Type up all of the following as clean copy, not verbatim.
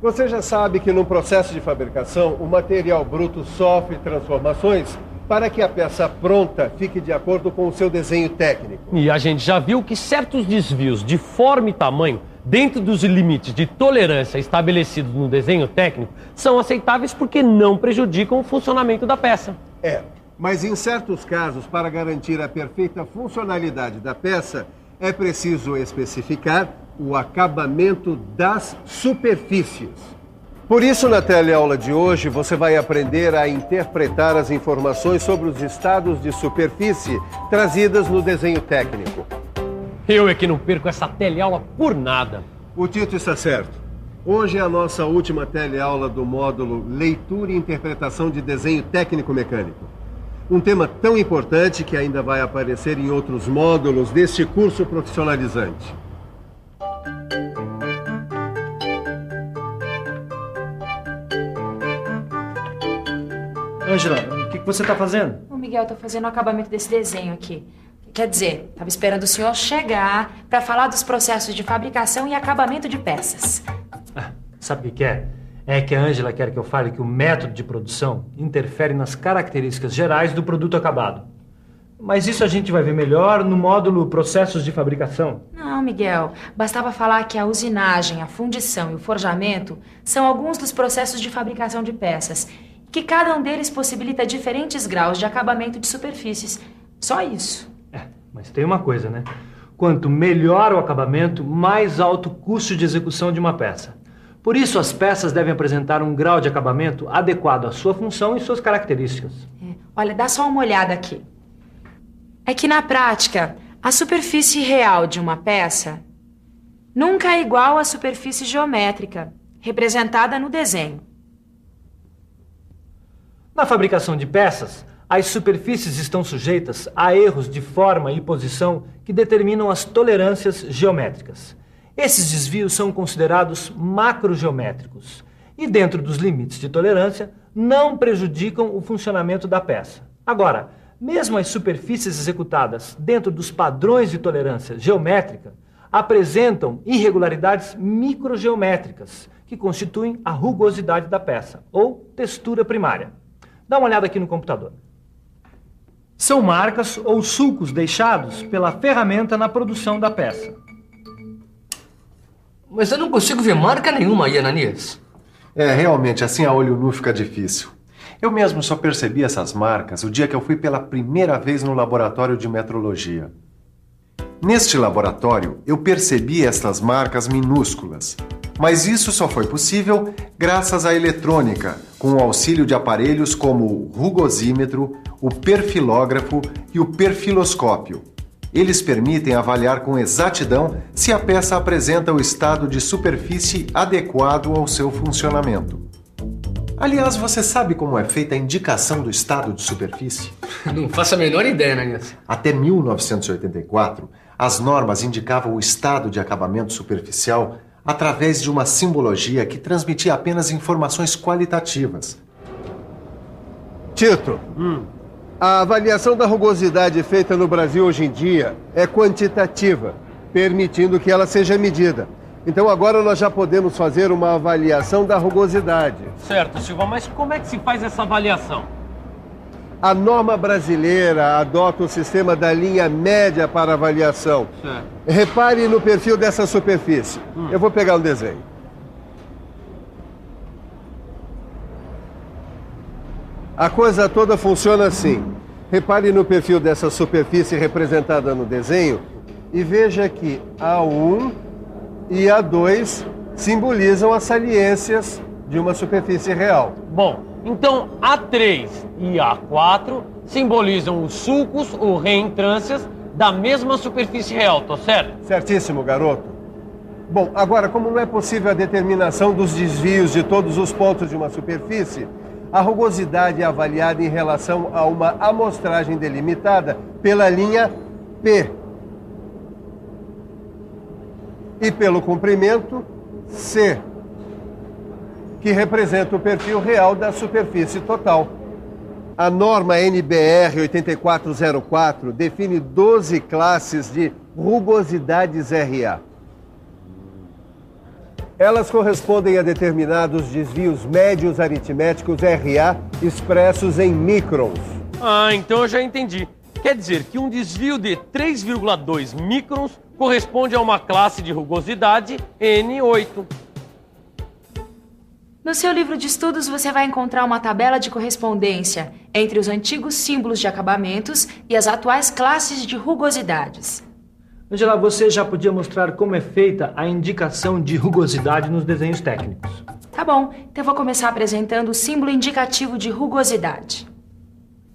Você já sabe que no processo de fabricação, o material bruto sofre transformações para que a peça pronta fique de acordo com o seu desenho técnico. E a gente já viu que certos desvios de forma e tamanho, dentro dos limites de tolerância estabelecidos no desenho técnico, são aceitáveis porque não prejudicam o funcionamento da peça. Mas em certos casos, para garantir a perfeita funcionalidade da peça, é preciso especificar o acabamento das superfícies. Por isso, na teleaula de hoje, você vai aprender a interpretar as informações sobre os estados de superfície trazidas no desenho técnico. Eu é que não perco essa teleaula por nada. O Tito está certo. Hoje é a nossa última teleaula do módulo Leitura e Interpretação de Desenho Técnico-Mecânico. Um tema tão importante que ainda vai aparecer em outros módulos deste curso profissionalizante. Ângela, o que você está fazendo? O Miguel está fazendo o acabamento desse desenho aqui. Quer dizer, estava esperando o senhor chegar para falar dos processos de fabricação e acabamento de peças. Sabe o que é? É que a Ângela quer que eu fale que o método de produção interfere nas características gerais do produto acabado. Mas isso a gente vai ver melhor no módulo Processos de Fabricação. Não, Miguel. Bastava falar que a usinagem, a fundição e o forjamento são alguns dos processos de fabricação de peças, que cada um deles possibilita diferentes graus de acabamento de superfícies. Só isso. Mas tem uma coisa, né? Quanto melhor o acabamento, mais alto o custo de execução de uma peça. Por isso, as peças devem apresentar um grau de acabamento adequado à sua função e suas características. Olha, dá só uma olhada aqui. É que, na prática, a superfície real de uma peça nunca é igual à superfície geométrica, representada no desenho. Na fabricação de peças, as superfícies estão sujeitas a erros de forma e posição que determinam as tolerâncias geométricas. Esses desvios são considerados macrogeométricos e, dentro dos limites de tolerância, não prejudicam o funcionamento da peça. Agora, mesmo as superfícies executadas dentro dos padrões de tolerância geométrica apresentam irregularidades microgeométricas que constituem a rugosidade da peça, ou textura primária. Dá uma olhada aqui no computador. São marcas ou sulcos deixados pela ferramenta na produção da peça. Mas eu não consigo ver marca nenhuma aí, Ananias. Realmente, assim a olho nu fica difícil. Eu mesmo só percebi essas marcas o dia que eu fui pela primeira vez no laboratório de metrologia. Neste laboratório, eu percebi estas marcas minúsculas. Mas isso só foi possível graças à eletrônica, com o auxílio de aparelhos como o rugosímetro, o perfilógrafo e o perfiloscópio. Eles permitem avaliar com exatidão se a peça apresenta o estado de superfície adequado ao seu funcionamento. Aliás, você sabe como é feita a indicação do estado de superfície? Não faço a menor ideia, Ananias. Até 1984, as normas indicavam o estado de acabamento superficial através de uma simbologia que transmitia apenas informações qualitativas. Tito, a avaliação da rugosidade feita no Brasil hoje em dia é quantitativa, permitindo que ela seja medida. Então agora nós já podemos fazer uma avaliação da rugosidade. Certo, Silva, mas como é que se faz essa avaliação? A norma brasileira adota o sistema da linha média para avaliação. Certo. Repare no perfil dessa superfície. Eu vou pegar um desenho. A coisa toda funciona assim. Repare no perfil dessa superfície representada no desenho e veja que A1 e A2 simbolizam as saliências de uma superfície real. Bom, então A3 e A4 simbolizam os sulcos ou reentrâncias da mesma superfície real, tô certo? Certíssimo, garoto. Bom, agora, como não é possível a determinação dos desvios de todos os pontos de uma superfície, a rugosidade é avaliada em relação a uma amostragem delimitada pela linha P e pelo comprimento C, que representa o perfil real da superfície total. A norma NBR 8404 define 12 classes de rugosidades RA. Elas correspondem a determinados desvios médios aritméticos RA expressos em microns. Ah, então eu já entendi. Quer dizer que um desvio de 3,2 microns corresponde a uma classe de rugosidade N8. No seu livro de estudos, você vai encontrar uma tabela de correspondência entre os antigos símbolos de acabamentos e as atuais classes de rugosidades. Angela, você já podia mostrar como é feita a indicação de rugosidade nos desenhos técnicos. Tá bom, então eu vou começar apresentando o símbolo indicativo de rugosidade.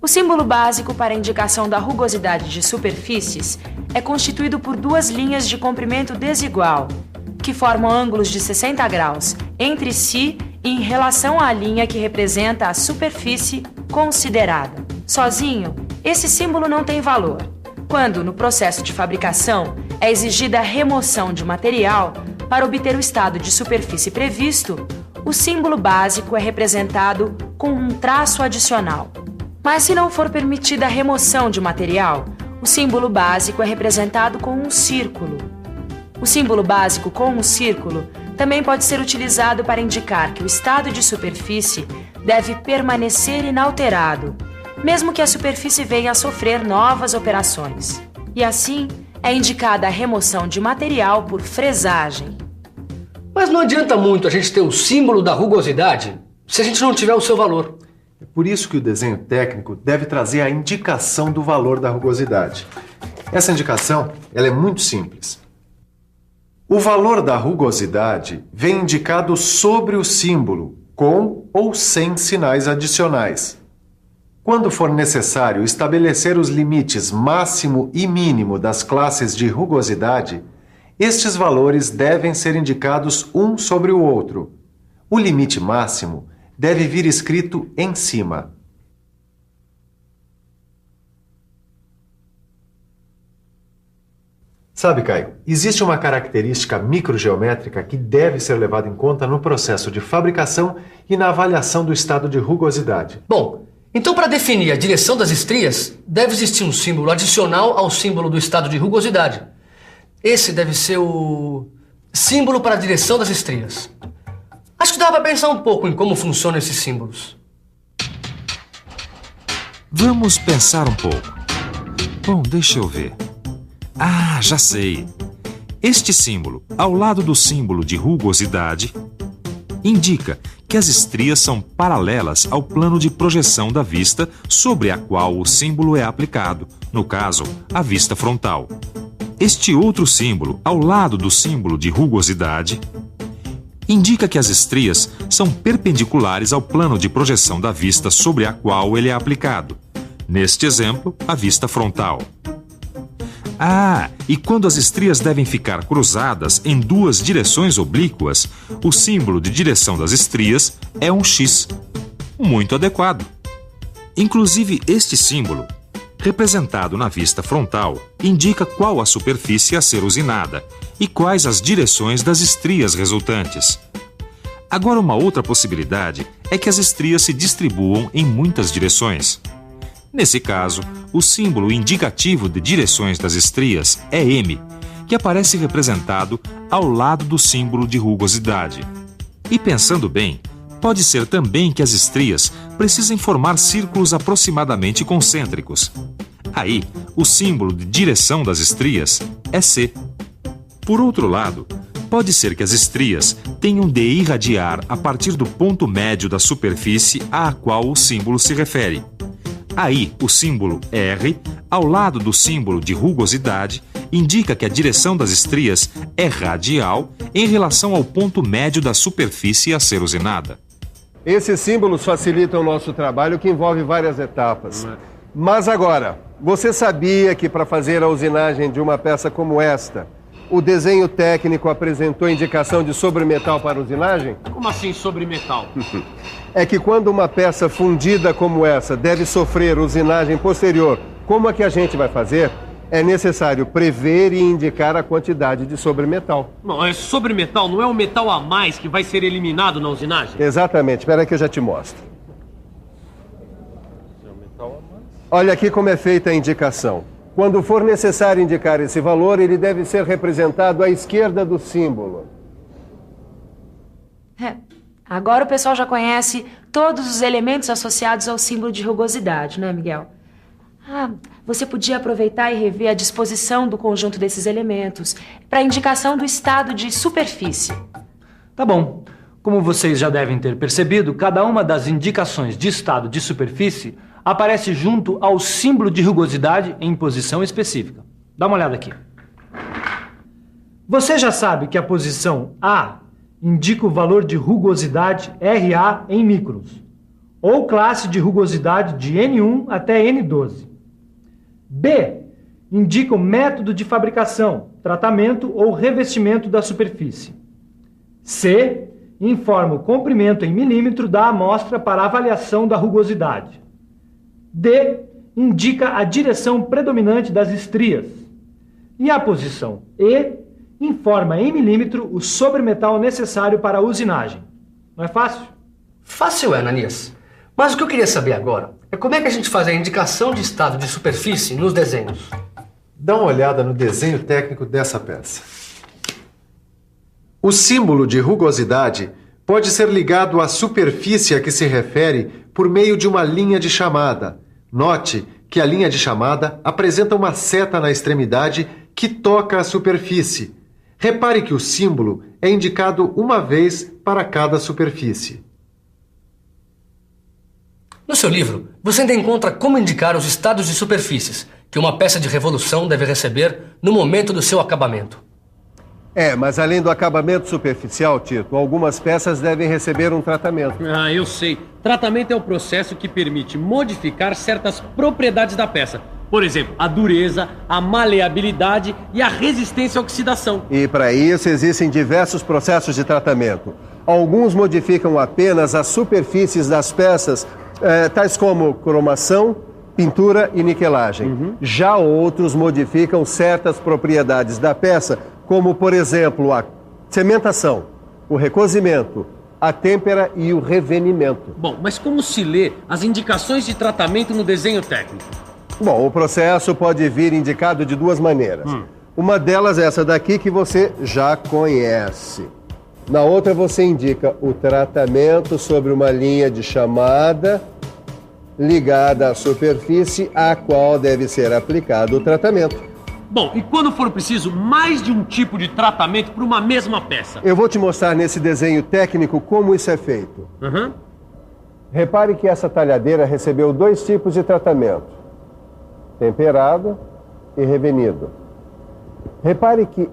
O símbolo básico para a indicação da rugosidade de superfícies é constituído por duas linhas de comprimento desigual, que formam ângulos de 60 graus entre si e em relação à linha que representa a superfície considerada. Sozinho, esse símbolo não tem valor. Quando, no processo de fabricação, é exigida a remoção de material para obter o estado de superfície previsto, o símbolo básico é representado com um traço adicional. Mas se não for permitida a remoção de material, o símbolo básico é representado com um círculo. O símbolo básico com um círculo também pode ser utilizado para indicar que o estado de superfície deve permanecer inalterado, mesmo que a superfície venha a sofrer novas operações. E assim, é indicada a remoção de material por fresagem. Mas não adianta muito a gente ter o símbolo da rugosidade se a gente não tiver o seu valor. É por isso que o desenho técnico deve trazer a indicação do valor da rugosidade. Essa indicação, ela é muito simples. O valor da rugosidade vem indicado sobre o símbolo, com ou sem sinais adicionais. Quando for necessário estabelecer os limites máximo e mínimo das classes de rugosidade, estes valores devem ser indicados um sobre o outro. O limite máximo deve vir escrito em cima. Sabe, Caio, existe uma característica microgeométrica que deve ser levada em conta no processo de fabricação e na avaliação do estado de rugosidade. Bom, então para definir a direção das estrias, deve existir um símbolo adicional ao símbolo do estado de rugosidade. Esse deve ser o símbolo para a direção das estrias. Acho que dá para pensar um pouco em como funcionam esses símbolos. Vamos pensar um pouco. Bom, deixa eu ver. Ah, já sei. Este símbolo, ao lado do símbolo de rugosidade, indica que as estrias são paralelas ao plano de projeção da vista sobre a qual o símbolo é aplicado, no caso, a vista frontal. Este outro símbolo, ao lado do símbolo de rugosidade, indica que as estrias são perpendiculares ao plano de projeção da vista sobre a qual ele é aplicado. Neste exemplo, a vista frontal. Ah, e quando as estrias devem ficar cruzadas em duas direções oblíquas, o símbolo de direção das estrias é um X. Muito adequado. Inclusive, este símbolo, representado na vista frontal, indica qual a superfície a ser usinada e quais as direções das estrias resultantes. Agora, uma outra possibilidade é que as estrias se distribuam em muitas direções. Nesse caso, o símbolo indicativo de direções das estrias é M, que aparece representado ao lado do símbolo de rugosidade. E pensando bem, pode ser também que as estrias precisem formar círculos aproximadamente concêntricos. Aí, o símbolo de direção das estrias é C. Por outro lado, pode ser que as estrias tenham de irradiar a partir do ponto médio da superfície à qual o símbolo se refere. Aí, o símbolo R, ao lado do símbolo de rugosidade, indica que a direção das estrias é radial em relação ao ponto médio da superfície a ser usinada. Esses símbolos facilitam o nosso trabalho, que envolve várias etapas. Mas agora, você sabia que para fazer a usinagem de uma peça como esta, o desenho técnico apresentou indicação de sobremetal para usinagem? Como assim sobre metal? É que quando uma peça fundida como essa deve sofrer usinagem posterior, como a que a gente vai fazer, é necessário prever e indicar a quantidade de sobremetal. Não, sobremetal não é um metal a mais que vai ser eliminado na usinagem? Exatamente, espera aí que eu já te mostro. Olha aqui como é feita a indicação. Quando for necessário indicar esse valor, ele deve ser representado à esquerda do símbolo. Agora o pessoal já conhece todos os elementos associados ao símbolo de rugosidade, né, Miguel? Você podia aproveitar e rever a disposição do conjunto desses elementos para indicação do estado de superfície. Tá bom. Como vocês já devem ter percebido, cada uma das indicações de estado de superfície aparece junto ao símbolo de rugosidade em posição específica. Dá uma olhada aqui. Você já sabe que a posição A indica o valor de rugosidade RA em microns, ou classe de rugosidade de N1 até N12. B indica o método de fabricação, tratamento ou revestimento da superfície. C informa o comprimento em milímetro da amostra para avaliação da rugosidade. D indica a direção predominante das estrias. E a posição E informa em milímetro o sobremetal necessário para a usinagem. Não é fácil? Fácil é, Ananias. Mas o que eu queria saber agora é como é que a gente faz a indicação de estado de superfície nos desenhos. Dá uma olhada no desenho técnico dessa peça. O símbolo de rugosidade pode ser ligado à superfície a que se refere por meio de uma linha de chamada. Note que a linha de chamada apresenta uma seta na extremidade que toca a superfície. Repare que o símbolo é indicado uma vez para cada superfície. No seu livro, você ainda encontra como indicar os estados de superfícies que uma peça de revolução deve receber no momento do seu acabamento. Mas além do acabamento superficial, Tito, algumas peças devem receber um tratamento. Eu sei. Tratamento é o processo que permite modificar certas propriedades da peça. Por exemplo, a dureza, a maleabilidade e a resistência à oxidação. E para isso existem diversos processos de tratamento. Alguns modificam apenas as superfícies das peças, tais como cromação, pintura e niquelagem. Já outros modificam certas propriedades da peça, como, por exemplo, a cementação, o recozimento, a têmpera e o revenimento. Bom, mas como se lê as indicações de tratamento no desenho técnico? Bom, o processo pode vir indicado de duas maneiras. Uma delas é essa daqui que você já conhece. Na outra você indica o tratamento sobre uma linha de chamada ligada à superfície a qual deve ser aplicado o tratamento. Bom, e quando for preciso mais de um tipo de tratamento para uma mesma peça? Eu vou te mostrar nesse desenho técnico como isso é feito. Repare que essa talhadeira recebeu 2 tipos de tratamento: temperado e revenido. Repare que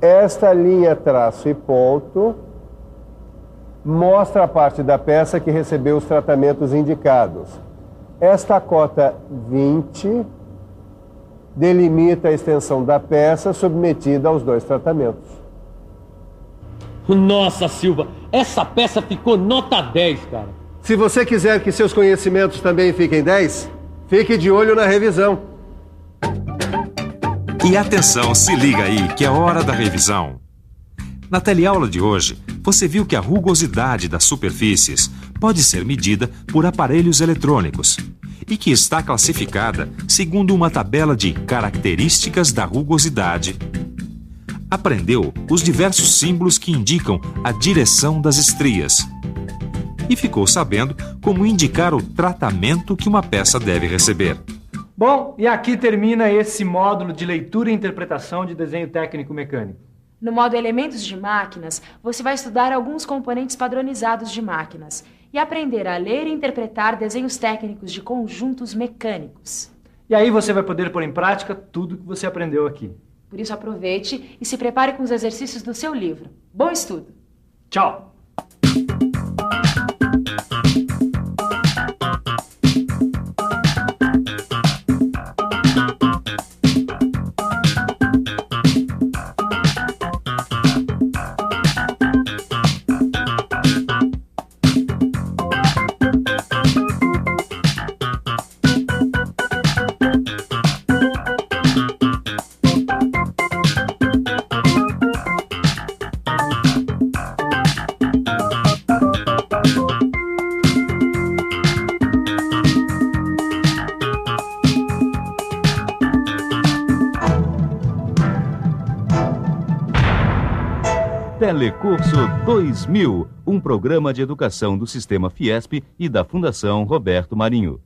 esta linha traço e ponto mostra a parte da peça que recebeu os tratamentos indicados. Esta cota 20 delimita a extensão da peça submetida aos 2 tratamentos. Nossa, Silva, essa peça ficou nota 10, cara. Se você quiser que seus conhecimentos também fiquem 10, fique de olho na revisão. E atenção, se liga aí que é hora da revisão. Na teleaula de hoje, você viu que a rugosidade das superfícies pode ser medida por aparelhos eletrônicos e que está classificada segundo uma tabela de características da rugosidade. Aprendeu os diversos símbolos que indicam a direção das estrias e ficou sabendo como indicar o tratamento que uma peça deve receber. Bom, e aqui termina esse módulo de leitura e interpretação de desenho técnico mecânico. No módulo Elementos de Máquinas, você vai estudar alguns componentes padronizados de máquinas e aprender a ler e interpretar desenhos técnicos de conjuntos mecânicos. E aí você vai poder pôr em prática tudo que você aprendeu aqui. Por isso aproveite e se prepare com os exercícios do seu livro. Bom estudo! Tchau! Telecurso 2000, um programa de educação do Sistema Fiesp e da Fundação Roberto Marinho.